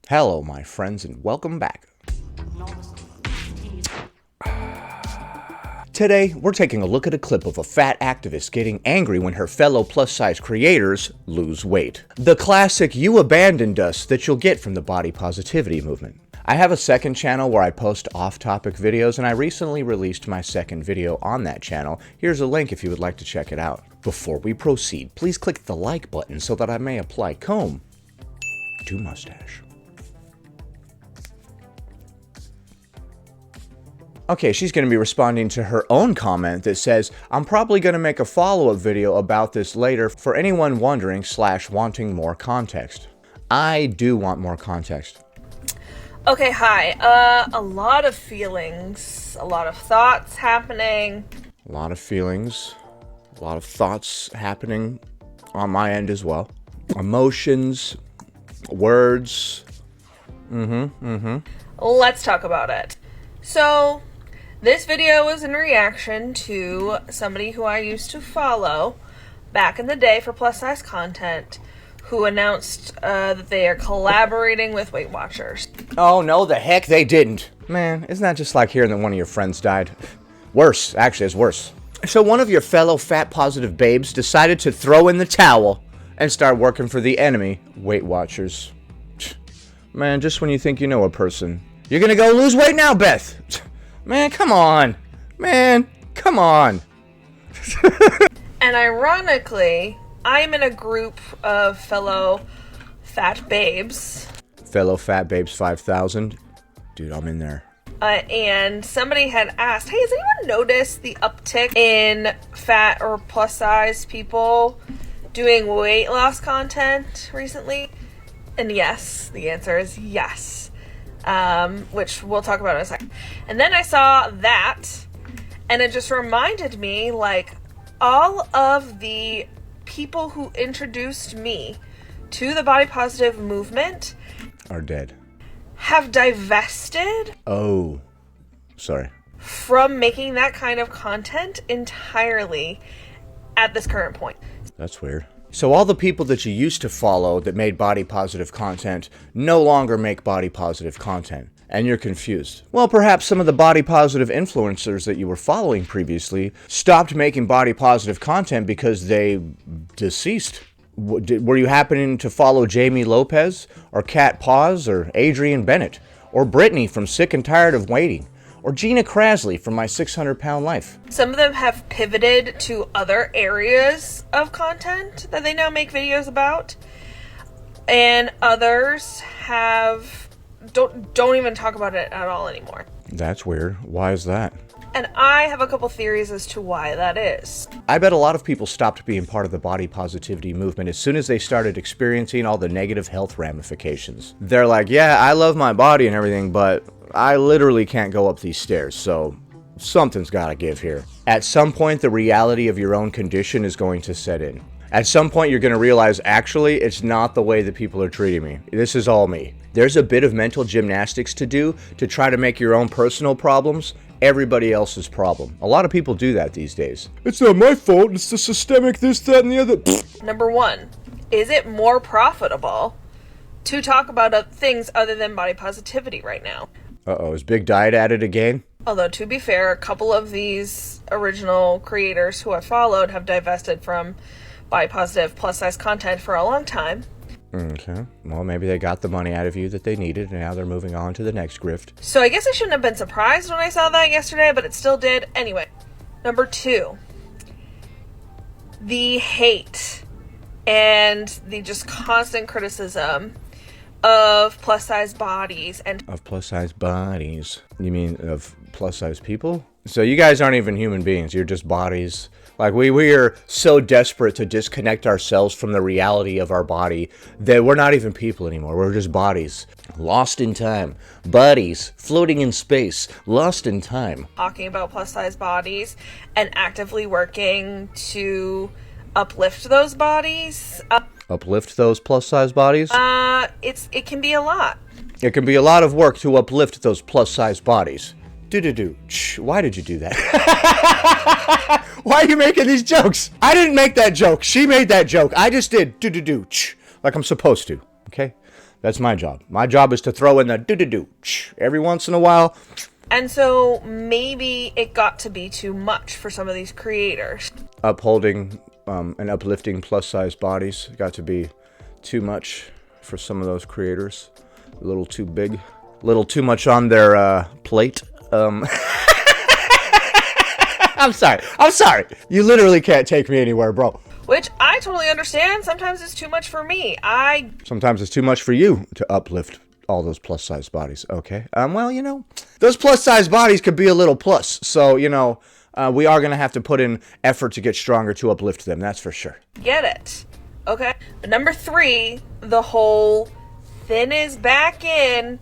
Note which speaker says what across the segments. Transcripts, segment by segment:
Speaker 1: Hello, my friends, and welcome back. Today, we're taking a look at a clip of a fat activist getting angry when her fellow plus-size creators lose weight. The classic "you abandoned us" that you'll get from the body positivity movement. I have a second channel where I post off-topic videos, and I recently released my second video on that channel. Here's a link if you would like to check it out. Before we proceed, please click the like button so that I may apply comb to mustache. Okay, she's going to be responding to her own comment that says, "I'm probably going to make a follow-up video about this later for anyone wondering / wanting more context." I do want more context.
Speaker 2: Okay, hi. A lot of feelings, a lot of thoughts happening.
Speaker 1: A lot of feelings, a lot of thoughts happening on my end as well. Emotions, words.
Speaker 2: Let's talk about it. So, this video is in reaction to somebody who I used to follow back in the day for plus-size content, who announced that they are collaborating with Weight Watchers.
Speaker 1: Oh, no, the heck they didn't. Man, isn't that just like hearing that one of your friends died? Worse, actually, it's worse. So one of your fellow fat-positive babes decided to throw in the towel and start working for the enemy, Weight Watchers. Man, just when you think you know a person, you're gonna go lose weight now, Beth. Man, come on. Man, come on.
Speaker 2: And ironically, I'm in a group of fellow fat babes.
Speaker 1: Fellow fat babes 5,000. Dude, I'm in there.
Speaker 2: And somebody had asked, hey, has anyone noticed the uptick in fat or plus size people doing weight loss content recently? And yes, the answer is yes. Which we'll talk about in a second. And then I saw that, and it just reminded me, like, all of the people who introduced me to the body positive movement
Speaker 1: Are dead.
Speaker 2: have divested
Speaker 1: Oh, sorry.
Speaker 2: from making that kind of content entirely at this current point.
Speaker 1: That's weird. So all the people that you used to follow that made body positive content no longer make body positive content, and you're confused. Well, perhaps some of the body positive influencers that you were following previously stopped making body positive content because they deceased. Were you happening to follow Jamie Lopez, or Kat Paws, or Adrienne Bennett, or Brittany from Sick and Tired of Waiting, or Gina Krasley from My 600-Pound Life?
Speaker 2: Some of them have pivoted to other areas of content that they now make videos about, and others have don't even talk about it at all anymore.
Speaker 1: That's weird. Why is that?
Speaker 2: And I have a couple theories as to why that is.
Speaker 1: I bet a lot of people stopped being part of the body positivity movement as soon as they started experiencing all the negative health ramifications. They're like, yeah, I love my body and everything, but I literally can't go up these stairs, so something's gotta give here. At some point, the reality of your own condition is going to set in. At some point, you're gonna realize, actually, it's not the way that people are treating me. This is all me. There's a bit of mental gymnastics to do to try to make your own personal problems everybody else's problem. A lot of people do that these days. It's not my fault, it's the systemic this, that, and the other.
Speaker 2: Number one, is it more profitable to talk about things other than body positivity right now?
Speaker 1: Uh-oh, is Big Diet at it again?
Speaker 2: Although, to be fair, a couple of these original creators who I followed have divested from body positive plus size content for a long time.
Speaker 1: Okay, well, maybe they got the money out of you that they needed, and now they're moving on to the next grift.
Speaker 2: So I guess I shouldn't have been surprised when I saw that yesterday, but it still did. Anyway, number two, the hate and the just constant criticism of plus size bodies and
Speaker 1: Of plus-size bodies? You mean of plus-size people? So you guys aren't even human beings, you're just bodies. Like, we are so desperate to disconnect ourselves from the reality of our body that we're not even people anymore. We're just bodies. Lost in time. Bodies floating in space. Lost in time.
Speaker 2: talking about plus size bodies and actively working to uplift those bodies.
Speaker 1: Uplift those plus-size bodies?
Speaker 2: It can be a lot.
Speaker 1: It can be a lot of work to uplift those plus-size bodies. Why did you do that? Why are you making these jokes? I didn't make that joke. She made that joke. I just did like I'm supposed to. Okay? That's my job. My job is to throw in the do-do-do every once in a while.
Speaker 2: And so maybe it got to be too much for some of these creators.
Speaker 1: Upholding and uplifting plus-size bodies got to be too much for some of those creators. A little too big. A little too much on their plate. I'm sorry. You literally can't take me anywhere, bro.
Speaker 2: Which I totally understand. Sometimes it's too much for me.
Speaker 1: Sometimes it's too much for you to uplift all those plus-size bodies. Okay. Well, you know, those plus-size bodies could be a little plus. So, you know, we are going to have to put in effort to get stronger to uplift them. That's for sure.
Speaker 2: Get it. Okay. Number 3, the whole thin is back in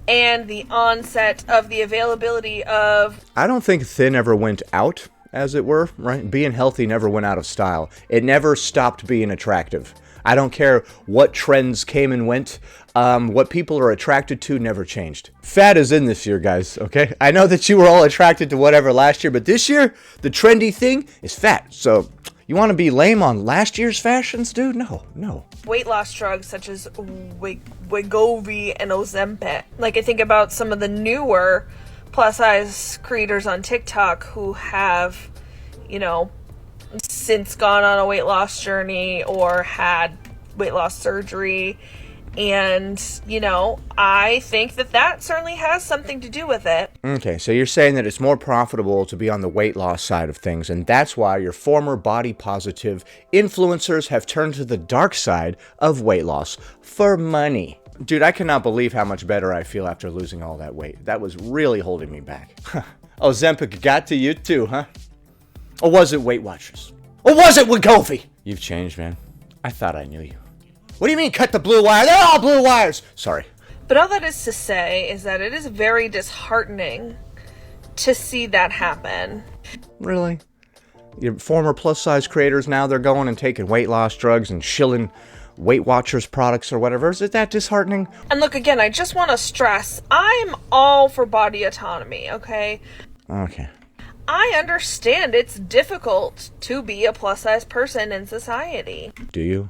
Speaker 2: and the onset of the availability of...
Speaker 1: I don't think thin ever went out, as it were, right? Being healthy never went out of style. It never stopped being attractive. I don't care what trends came and went. What people are attracted to never changed. Fat is in this year, guys, okay? I know that you were all attracted to whatever last year, but this year, the trendy thing is fat. So, you want to be lame on last year's fashions, dude? No.
Speaker 2: Weight loss drugs such as Wegovy and Ozempic. Like, I think about some of the newer plus-size creators on TikTok who have, you know, since gone on a weight loss journey or had weight loss surgery. And, you know, I think that certainly has something to do with it.
Speaker 1: Okay, so you're saying that it's more profitable to be on the weight loss side of things, and that's why your former body positive influencers have turned to the dark side of weight loss for money. Dude, I cannot believe how much better I feel after losing all that weight. That was really holding me back. Ozempic got to you too, huh? Or was it Weight Watchers? Or was it Wegovy? You've changed, man. I thought I knew you. What do you mean cut the blue wire? They're all blue wires! Sorry.
Speaker 2: But all that is to say is that it is very disheartening to see that happen.
Speaker 1: Really? Your former plus-size creators, now they're going and taking weight loss drugs and shilling Weight Watchers products or whatever. Is it that disheartening?
Speaker 2: And look, again, I just want to stress, I'm all for body autonomy, okay?
Speaker 1: Okay.
Speaker 2: I understand it's difficult to be a plus-size person in society.
Speaker 1: Do you?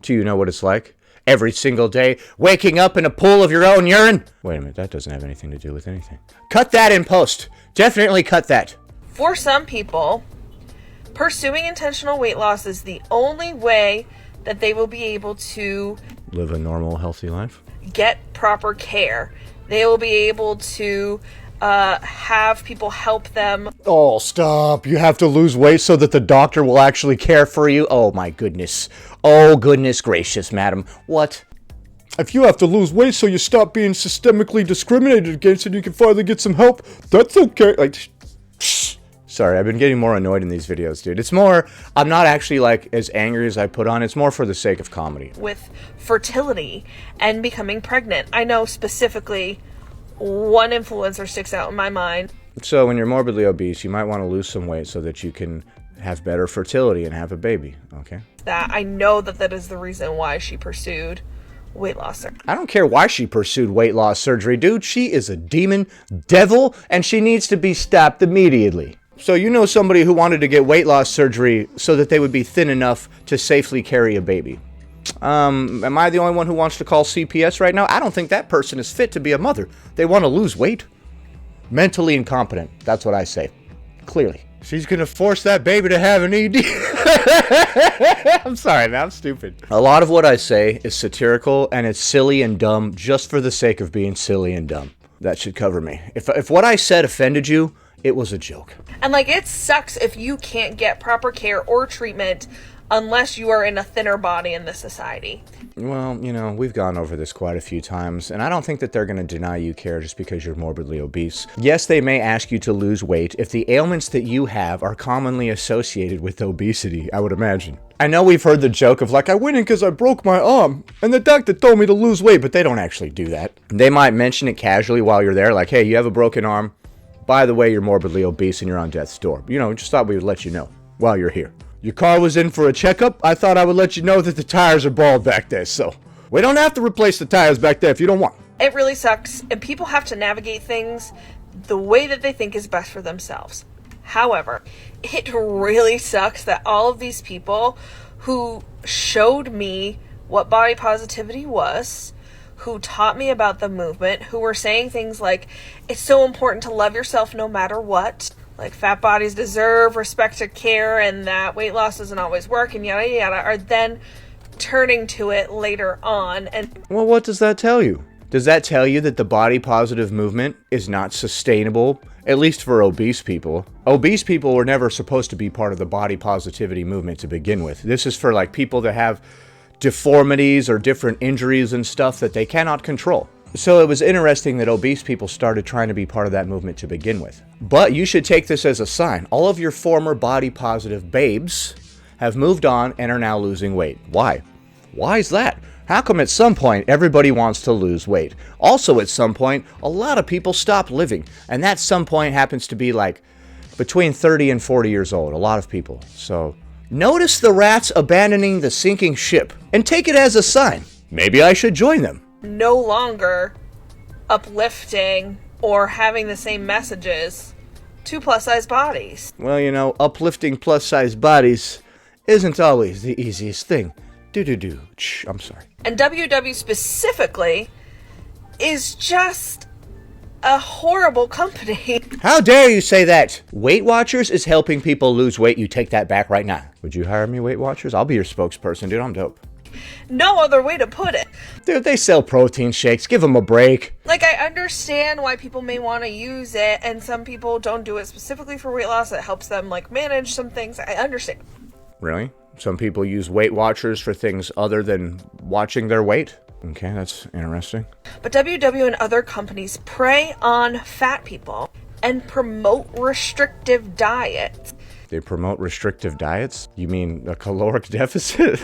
Speaker 1: Do you know what it's like? Every single day, waking up in a pool of your own urine? Wait a minute, that doesn't have anything to do with anything. Cut that in post. Definitely cut that.
Speaker 2: For some people, pursuing intentional weight loss is the only way that they will be able to
Speaker 1: live a normal, healthy life.
Speaker 2: Get proper care. They will be able to have people help them.
Speaker 1: Oh, stop. You have to lose weight so that the doctor will actually care for you? Oh, my goodness. Oh, goodness gracious, madam. What? If you have to lose weight so you stop being systemically discriminated against and you can finally get some help, that's okay. Like, sorry, I've been getting more annoyed in these videos, dude. It's more, I'm not actually, like, as angry as I put on. It's more for the sake of comedy.
Speaker 2: With fertility and becoming pregnant. I know specifically one influencer sticks out in my mind.
Speaker 1: So when you're morbidly obese, you might want to lose some weight so that you can have better fertility and have a baby, okay?
Speaker 2: That I know that is the reason why she pursued weight loss surgery.
Speaker 1: I don't care why she pursued weight loss surgery, dude. She is a demon, devil, and she needs to be stopped immediately. So you know somebody who wanted to get weight loss surgery so that they would be thin enough to safely carry a baby. Am I the only one who wants to call CPS right now? I don't think that person is fit to be a mother. They want to lose weight. Mentally incompetent. That's what I say. Clearly. She's gonna force that baby to have an ED. I'm sorry, man. I'm stupid. A lot of what I say is satirical, and it's silly and dumb just for the sake of being silly and dumb. That should cover me. If what I said offended you, it was a joke.
Speaker 2: And, like, it sucks if you can't get proper care or treatment unless you are in a thinner body in this society.
Speaker 1: Well, you know, we've gone over this quite a few times, and I don't think that they're going to deny you care just because you're morbidly obese. Yes, they may ask you to lose weight if the ailments that you have are commonly associated with obesity, I would imagine. I know we've heard the joke of, like, I went in because I broke my arm, and the doctor told me to lose weight, but they don't actually do that. They might mention it casually while you're there, like, hey, you have a broken arm. By the way, you're morbidly obese and you're on death's door. You know, just thought we would let you know while you're here. Your car was in for a checkup. I thought I would let you know that the tires are bald back there, so we don't have to replace the tires back there if you don't want.
Speaker 2: It really sucks, and people have to navigate things the way that they think is best for themselves. However, it really sucks that all of these people who showed me what body positivity was, who taught me about the movement, who were saying things like, it's so important to love yourself no matter what. Like, fat bodies deserve respect and care, and that weight loss doesn't always work, and yada yada, are then turning to it later on. And
Speaker 1: well, what does that tell you? Does that tell you that the body positive movement is not sustainable, at least for obese people? Obese people were never supposed to be part of the body positivity movement to begin with. This is for like people that have deformities or different injuries and stuff that they cannot control. So it was interesting that obese people started trying to be part of that movement to begin with. But you should take this as a sign. All of your former body positive babes have moved on and are now losing weight. Why? Why is that? How come at some point everybody wants to lose weight? Also at some point, a lot of people stop living. And that some point happens to be like between 30 and 40 years old. A lot of people. So notice the rats abandoning the sinking ship and take it as a sign. Maybe I should join them.
Speaker 2: No longer uplifting or having the same messages to plus-size bodies.
Speaker 1: Well, you know, uplifting plus-size bodies isn't always the easiest thing. I'm sorry.
Speaker 2: And WW specifically is just a horrible company.
Speaker 1: How dare you say that? Weight Watchers is helping people lose weight. You take that back right now. Would you hire me, Weight Watchers? I'll be your spokesperson, dude. I'm dope.
Speaker 2: No other way to put it.
Speaker 1: Dude, they sell protein shakes. Give them a break.
Speaker 2: Like, I understand why people may want to use it, and some people don't do it specifically for weight loss. It helps them, like, manage some things. I understand.
Speaker 1: Really? Some people use Weight Watchers for things other than watching their weight? Okay, that's interesting.
Speaker 2: But WW and other companies prey on fat people and promote restrictive diets.
Speaker 1: They promote restrictive diets? You mean a caloric deficit?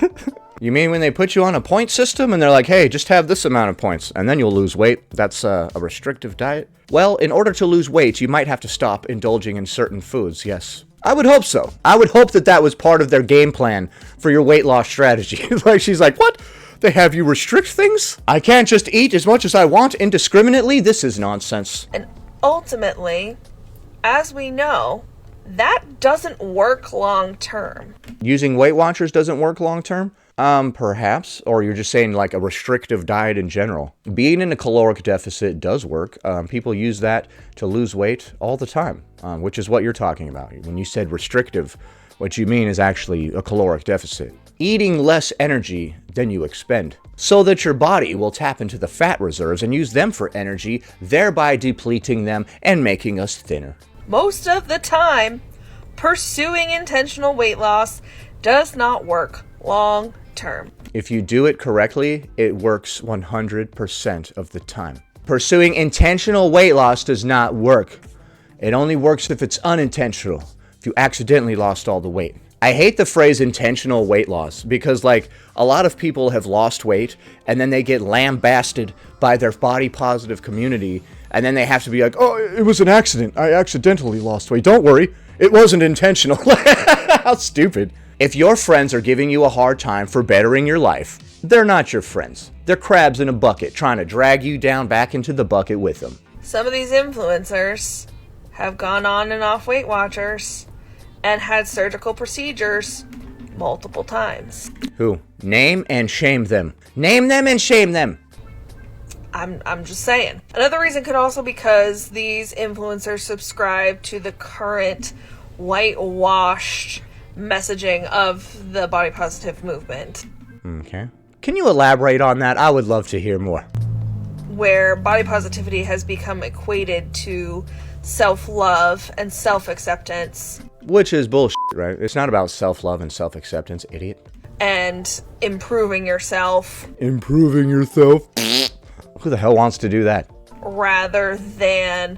Speaker 1: You mean when they put you on a point system and they're like, hey, just have this amount of points and then you'll lose weight? That's a restrictive diet? Well, in order to lose weight, you might have to stop indulging in certain foods, yes. I would hope so. I would hope that that was part of their game plan for your weight loss strategy. Like, she's like, what? They have you restrict things? I can't just eat as much as I want indiscriminately? This is nonsense.
Speaker 2: And ultimately, as we know, that doesn't work long term.
Speaker 1: Using Weight Watchers doesn't work long term? Perhaps. Or you're just saying like a restrictive diet in general. Being in a caloric deficit does work. People use that to lose weight all the time, which is what you're talking about. When you said restrictive, what you mean is actually a caloric deficit. Eating less energy than you expend, so that your body will tap into the fat reserves and use them for energy, thereby depleting them and making us thinner.
Speaker 2: Most of the time, pursuing intentional weight loss does not work long term.
Speaker 1: If you do it correctly, it works 100% of the time. Pursuing intentional weight loss does not work. It only works if it's unintentional, if you accidentally lost all the weight. I hate the phrase intentional weight loss because, like, a lot of people have lost weight and then they get lambasted by their body positive community and then they have to be like, oh, it was an accident. I accidentally lost weight. Don't worry. It wasn't intentional. How stupid. If your friends are giving you a hard time for bettering your life, they're not your friends. They're crabs in a bucket trying to drag you down back into the bucket with them.
Speaker 2: Some of these influencers have gone on and off Weight Watchers and had surgical procedures multiple times.
Speaker 1: Who? Name and shame them. Name them and shame them.
Speaker 2: I'm just saying. Another reason could also be because these influencers subscribe to the current whitewashed messaging of the body positive movement.
Speaker 1: Okay. Can you elaborate on that? I would love to hear more.
Speaker 2: Where body positivity has become equated to self-love and self-acceptance.
Speaker 1: Which is bullshit, right? It's not about self-love and self-acceptance, idiot.
Speaker 2: And improving yourself.
Speaker 1: Improving yourself? Who the hell wants to do that?
Speaker 2: Rather than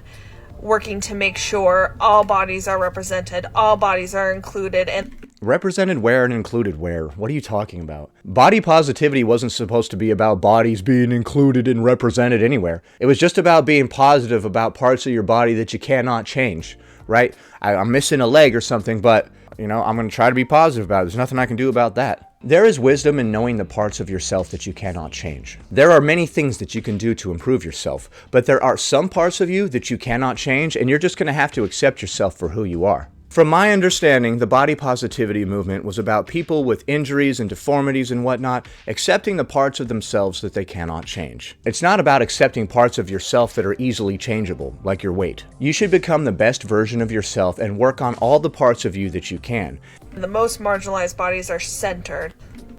Speaker 2: working to make sure all bodies are represented, all bodies are included, and
Speaker 1: represented where and included where? What are you talking about? Body positivity wasn't supposed to be about bodies being included and represented anywhere. It was just about being positive about parts of your body that you cannot change, right? I'm missing a leg or something, but, you know, I'm going to try to be positive about it. There's nothing I can do about that. There is wisdom in knowing the parts of yourself that you cannot change. There are many things that you can do to improve yourself, but there are some parts of you that you cannot change, and you're just going to have to accept yourself for who you are. From my understanding, the body positivity movement was about people with injuries and deformities and whatnot accepting the parts of themselves that they cannot change. It's not about accepting parts of yourself that are easily changeable, like your weight. You should become the best version of yourself and work on all the parts of you that you can.
Speaker 2: The most marginalized bodies are centered.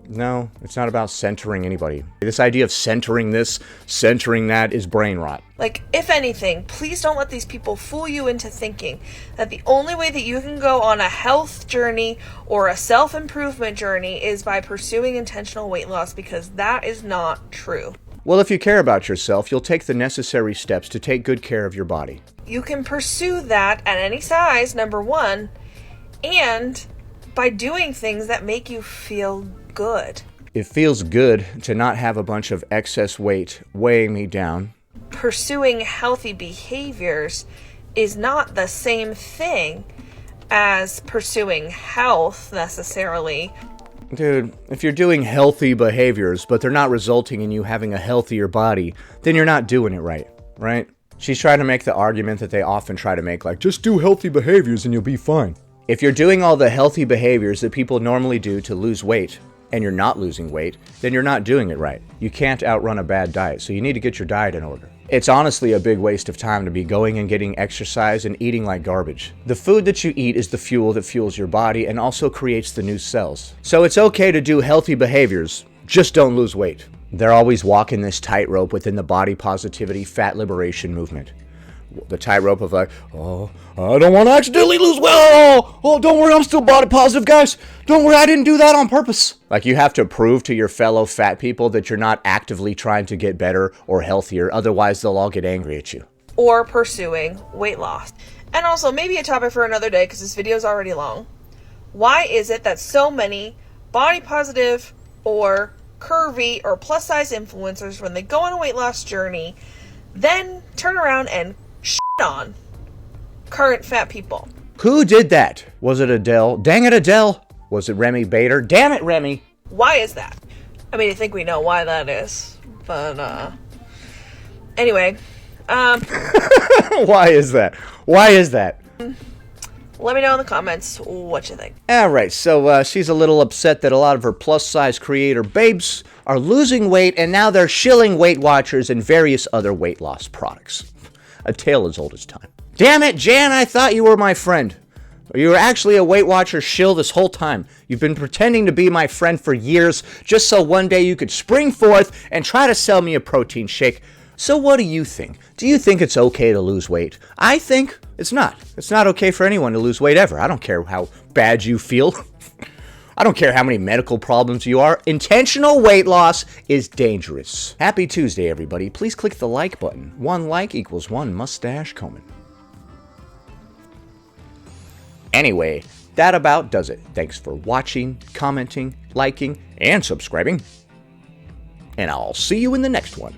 Speaker 1: No, it's not about centering anybody. This idea of centering this, centering that is brain rot.
Speaker 2: Like, if anything, please don't let these people fool you into thinking that the only way that you can go on a health journey or a self-improvement journey is by pursuing intentional weight loss, because that is not true.
Speaker 1: Well, if you care about yourself, you'll take the necessary steps to take good care of your body.
Speaker 2: You can pursue that at any size, number one, and by doing things that make you feel good.
Speaker 1: It feels good to not have a bunch of excess weight weighing me down.
Speaker 2: Pursuing healthy behaviors is not the same thing as pursuing health necessarily.
Speaker 1: Dude, if you're doing healthy behaviors, but they're not resulting in you having a healthier body, then you're not doing it right, right? She's trying to make the argument that they often try to make, like, just do healthy behaviors and you'll be fine. If you're doing all the healthy behaviors that people normally do to lose weight, and you're not losing weight, then you're not doing it right. You can't outrun a bad diet, so you need to get your diet in order. It's honestly a big waste of time to be going and getting exercise and eating like garbage. The food that you eat is the fuel that fuels your body and also creates the new cells. So it's okay to do healthy behaviors, just don't lose weight. They're always walking this tightrope within the body positivity, fat liberation movement. The tightrope of like, oh, I don't want to accidentally lose weight. Oh, don't worry, I'm still body positive, guys. Don't worry, I didn't do that on purpose. Like, you have to prove to your fellow fat people that you're not actively trying to get better or healthier. Otherwise, they'll all get angry at you.
Speaker 2: Or pursuing weight loss. And also, maybe a topic for another day, because this video is already long. Why is it that so many body positive or curvy or plus size influencers, when they go on a weight loss journey, then turn around and shit on current fat people?
Speaker 1: Who did that? Was it Adele? Dang it, Adele! Was it Remy Bader? Damn it, Remy!
Speaker 2: Why is that? I mean, I think we know why that is, but anyway,
Speaker 1: Why is that? Why is that?
Speaker 2: let me know in the comments what you think.
Speaker 1: Alright, so she's a little upset that a lot of her plus-size creator babes are losing weight, and now they're shilling Weight Watchers and various other weight loss products. A tale as old as time. Damn it, Jan, I thought you were my friend. You were actually a Weight Watcher shill this whole time. You've been pretending to be my friend for years, just so one day you could spring forth and try to sell me a protein shake. So what do you think? Do you think it's okay to lose weight? I think it's not. It's not okay for anyone to lose weight ever. I don't care how bad you feel. I don't care how many medical problems you are. Intentional weight loss is dangerous. Happy Tuesday, everybody. Please click the like button. 1 like equals 1 mustache combing. Anyway, that about does it. Thanks for watching, commenting, liking, and subscribing. And I'll see you in the next one.